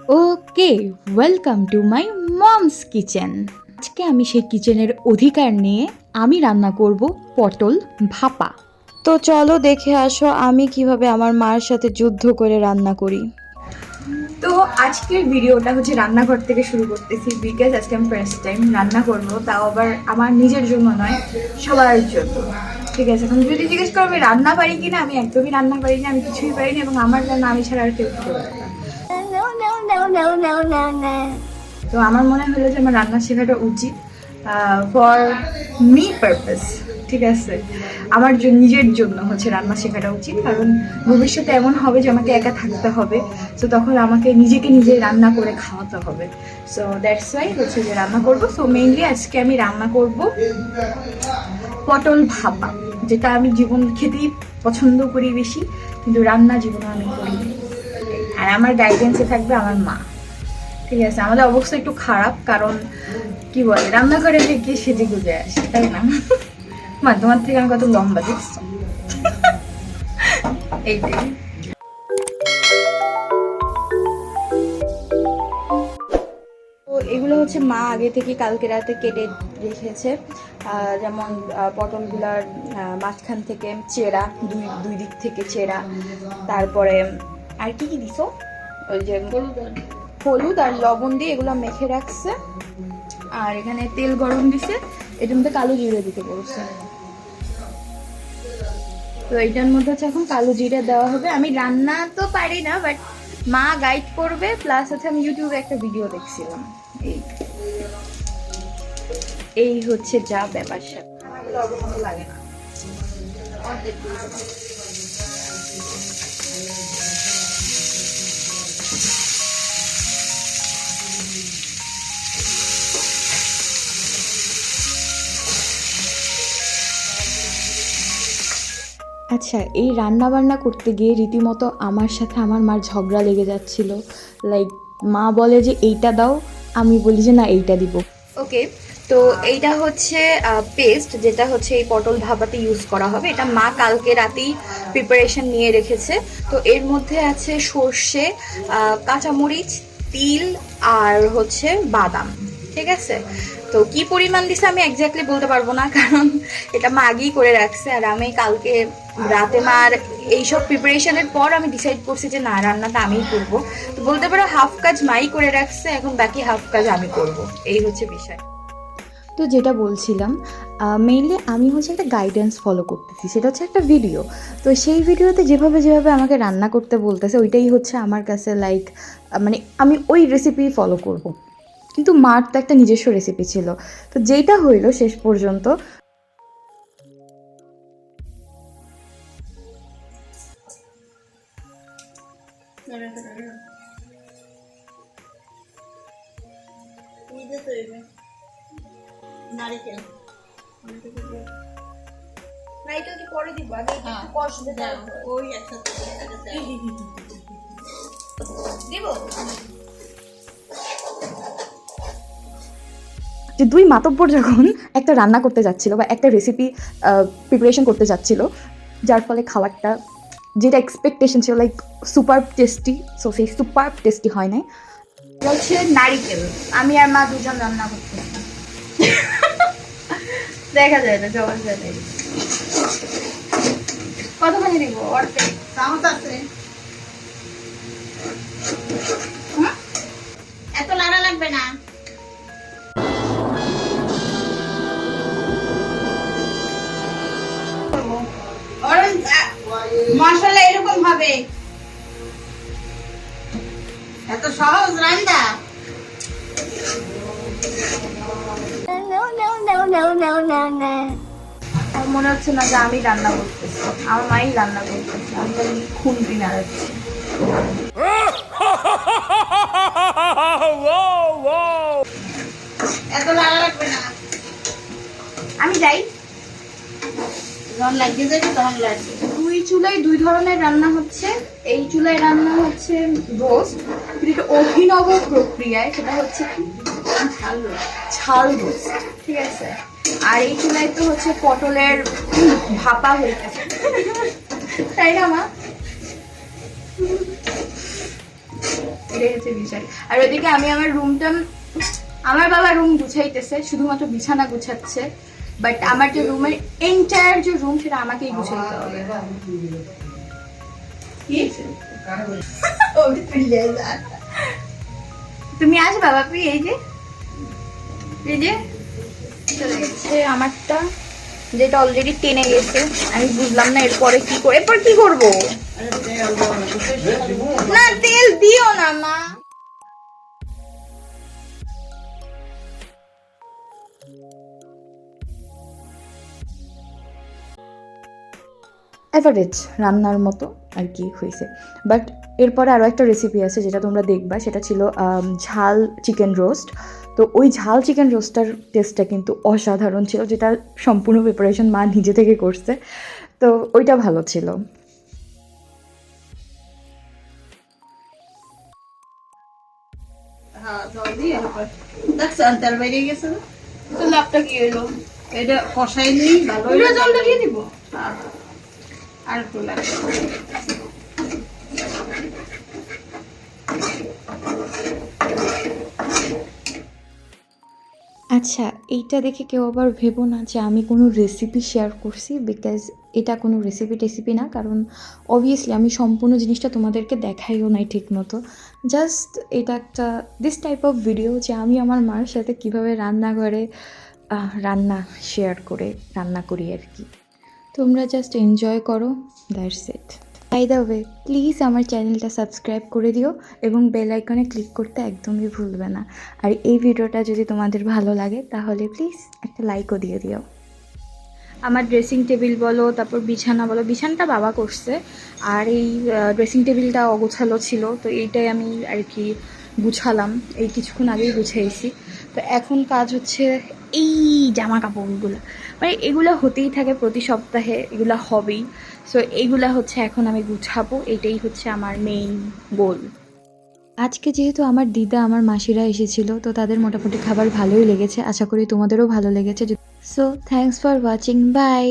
Okay, welcome to my moms kitchen. আজকে আমি সেই কিচেনের অধিকার নিয়ে আমি রান্না করব পটল ভাপা। তো চলো দেখে আসো আমি কিভাবে আমার মার সাথে যুদ্ধ করে রান্না করি। তো আজকের ভিডিওটা হচ্ছে রান্নাঘর থেকে শুরু করতেছি, বিকজ আজকে আমি ফার্স্ট টাইম রান্না করবো, তাও আবার আমার নিজের জন্য নয়, সবার জন্য। ঠিক আছে, এখন যদি জিজ্ঞেস করো আমি রান্না পারি কিনা, আমি একদমই রান্না পারি না, আমি কিছুই পারি না, এবং আমার রান্না আমি ছাড়া আর কেউ করতে পারে না। তো আমার মনে হলো যে আমার রান্না শেখাটা উচিত ফর মি পারপাস। ঠিক আছে, আমার নিজের জন্য হচ্ছে রান্না শেখাটা উচিত, কারণ ভবিষ্যতে এমন হবে যে আমাকে একা থাকতে হবে, সো তখন আমাকে নিজে রান্না করে খাওয়াতে হবে। সো দ্যাটস ওয়াই হচ্ছে যে রান্না করবো। সো মেইনলি আজকে আমি রান্না করব পটল ভাপা, যেটা আমি জীবন খেতেই পছন্দ করি বেশি, কিন্তু রান্না জীবনে আমি করি। আর আমার গাইডেন্সে থাকবে আমার মা। ঠিক আছে, আমাদের অবস্থা একটু খারাপ, কারণ কি বলে রান্নাঘরে গিয়ে সেজে গুজে আসে, তাই না? মা তোমার থেকে আমি কত লম্বা দেখছি। এইটাই। তো এগুলো হচ্ছে মা আগে থেকে কালকে রাতে কেটে রেখেছে, যেমন পটলগুলার মাঝখান থেকে চেরা, দুই দিক থেকে চেরা, তারপরে আর কি কি দিছো, ওই যে হলুদ আর লবণ দিয়ে এগুলো মেখে রাখছে, আর এখানে তেল গরম দিছে, এটার মধ্যে কালো জিরে দিতে বলছে। তো এটার মধ্যে হচ্ছে এখন কালো জিরে দেওয়া হবে। আমি রান্না তো পারি না, বাট মা গাইড করবে, প্লাস হচ্ছে আমি ইউটিউবে একটা ভিডিও দেখছিলাম। এই এই হচ্ছে যা ব্যাপার স্যাপার, লাগে না। আচ্ছা, এই রান্না বান্না করতে গিয়ে রীতিমতো আমার সাথে আমার মার ঝগড়া লেগে যাচ্ছিল। লাইক মা বলে যে এইটা দাও, আমি বলি যে না এইটা দিব। ওকে, তো এইটা হচ্ছে পেস্ট, যেটা হচ্ছে এই পটল ভাপাতে ইউজ করা হবে। এটা মা কালকে রাতেই প্রিপারেশন নিয়ে রেখেছে। তো এর মধ্যে আছে সর্ষে, কাঁচামরিচ, তিল আর হচ্ছে বাদাম। ঠিক আছে, তো কি পরিমাণ দিছে আমি এক্স্যাক্টলি বলতে পারবো না, কারণ এটা মা আগেই করে রাখছে, আর আমি কালকে রাতে মার এইসব প্রিপারেশনের পর আমি ডিসাইড করছি যে না, রান্নাটা আমিই করবো। তো বলতে পারো হাফ কাজ মাই করে রাখছে, এখন বাকি হাফ কাজ আমি করব, এই হচ্ছে বিষয়। তো যেটা বলছিলাম, মেইনলি আমি হচ্ছে একটা গাইডেন্স ফলো করতেছি, সেটা হচ্ছে একটা ভিডিও। তো সেই ভিডিওতে যেভাবে আমাকে রান্না করতে বলতেছে, ওইটাই হচ্ছে আমার কাছে লাইক, মানে আমি ওই রেসিপি ফলো করব। কিন্তু মার তো একটা নিজস্ব রেসিপি ছিল, তো যেটা হইলো শেষ পর্যন্ত নারিকেল নারিকেল পরে দিব, আগে কষবে ওই একসাথে দিব। যে দুই মাতব্বর যখন একটা রান্না করতে যাচ্ছিল বা একটা রেসিপি প্রিপারেশন করতে যাচ্ছিল, যার ফলে খাবারটা যেটা এক্সপেকটেশন ছিল লাইক সুপার টেস্টি, সো সেই সুপার টেস্টি হয় নাই। হচ্ছে নারিকেল, আমি আর মা দুজন রান্না করতেছি। দেখা যায় না, জবাব যায় না। কতখানি দিব? অর্ধেক চামচ আছে, এত লাড়া লাগবে না। মশলা এরকম হবে, এত সহজ রান্না। মনে হচ্ছে না যে আমি রান্না করতেছি, আমার মাই রান্না করতেছে, আমি খালি খুন্তি নাড়াচ্ছি। এত লাড়া লাগবে না, আমি যাই। যখন লাগিয়ে যাবে তখন লাগবে। দুই চুলায় দুই ধরনের রান্না হচ্ছে। এই চুলায় রান্না হচ্ছে রোস্ট, কিন্তু অভিনব প্রক্রিয়ায়, সেটা হচ্ছে কি ঝাল রোস্ট। ঠিক আছে, আর এই চুলায় তো হচ্ছে পটলের ভাপা হইতেছে, তাই না মা? রেখেছে বিশাল। আর ওদিকে আমি আমার রুমটা, আমার বাবা রুম গুছাইতেছে, শুধুমাত্র বিছানা গুছাচ্ছে, বাট আমার যে রুমের এন্টায়ার যে রুম সেটা আমাকেই গুছাইতে হবে। তুমি আসবা বাপি? এই যে চলে গেছে আমারটা, যেটা অলরেডি টেনে গেছে। আমি বুঝলাম না এরপরে কি করে, এরপর কি করবো? না তেল দিও না মা। অ্যাভারেজ রান্নার মতো আর কি হয়েছে, বাট এরপরে আরও একটা রেসিপি আছে যেটা তোমরা দেখবা, সেটা ছিল ঝাল চিকেন রোস্ট। তো ওই ঝাল চিকেন রোস্টটার টেস্টটা কিন্তু অসাধারণ ছিল, যেটা সম্পূর্ণ প্রিপারেশন মা নিজে থেকে করছে, তো ওইটা ভালো ছিল। হ্যাঁ জল দিয়ে দেখছো তেল বেরিয়ে গেছে না? তো লাভটা কি হলো? এটা কষাই নেই ভালো জলটা দিয়ে দিব। আর একটু লাগবে। আচ্ছা, এইটা দেখে কেউ আবার ভেবো না যে আমি কোনো রেসিপি শেয়ার করছি, বিকজ এটা কোনো রেসিপি না, কারণ অবভিয়াসলি আমি সম্পূর্ণ জিনিসটা তোমাদেরকে দেখাইও নাই ঠিক মতো। জাস্ট এটা একটা দিস টাইপ অফ ভিডিও যে আমি আমার মার সাথে কীভাবে রান্নাঘরে রান্না শেয়ার করে রান্না করি আর কি। তোমরা জাস্ট এনজয় করো, that's it. By the way, please আমার চ্যানেলটা সাবস্ক্রাইব করে দিও এবং বেল আইকনে ক্লিক করতে একদমই ভুলবে না। আর এই ভিডিওটা যদি তোমাদের ভালো লাগে তাহলে প্লিজ একটা লাইকও দিয়ে দিও। আমার ড্রেসিং টেবিল বলো, তারপর বিছানা বলো, বিছানাটা বাবা করছে, আর এই ড্রেসিং টেবিলটা অগোছালো ছিল, তো এইটাই আমি আর কি গুছালাম, এই কিছুক্ষণ আগেই গুছাইছি। তো এখন কাজ হচ্ছে এই জামা কাপড়গুলো, মানে এগুলো হতেই থাকে প্রতি সপ্তাহে, এগুলো হবেই। সো এইগুলা হচ্ছে এখন আমি গুছাবো, এটাই হচ্ছে আমার মেইন গোল। আজকে যেহেতু আমার দিদা আমার মাসিরা এসেছিল, তো তাদের মোটামুটি খাবার ভালোই লেগেছে, আশা করি তোমাদেরও ভালো লেগেছে। So thanks for watching, by.